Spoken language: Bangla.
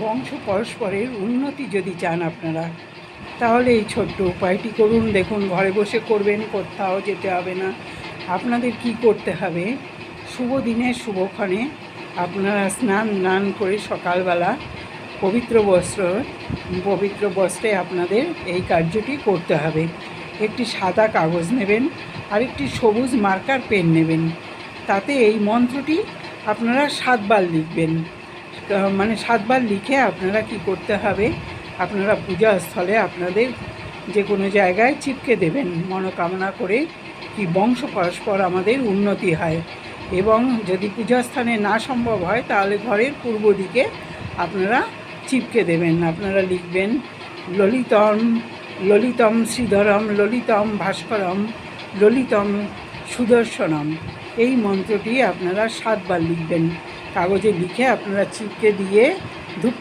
বংশ পরস্পরের উন্নতি যদি চান আপনারা, তাহলে এই ছোট্ট উপায়টি করুন। দেখুন, ঘরে বসে করবেন, কোথাও যেতে হবে না। আপনাদের কি করতে হবে, শুভ দিনে শুভক্ষণে আপনারা স্নান করে সকালবেলা পবিত্র বস্ত্রে আপনাদের এই কার্যটি করতে হবে। একটি সাদা কাগজ নেবেন আর একটি সবুজ মার্কার পেন নেবেন। তাতে এই মন্ত্রটি আপনারা 7 বার লিখবেন। 7 বার লিখে আপনারা কি করতে হবে, আপনারা পূজাস্থলে আপনাদের যে কোনো জায়গায় চিপকে দেবেন, মনোকামনা করে কি বংশ পরস্পর আমাদের উন্নতি হয়। এবং যদি পূজাস্থানে না সম্ভব হয়, তাহলে ঘরের পূর্ব দিকে আপনারা চিপকে দেবেন। আপনারা লিখবেন, ললিতম ললিতম শ্রীধরম ললিতম ভাস্করম ললিতম সুদর্শনম। এই মন্ত্রটি আপনারা 7 বার লিখবেন। কাগজে লিখে আপনারা চিপকে দিয়ে ধূপ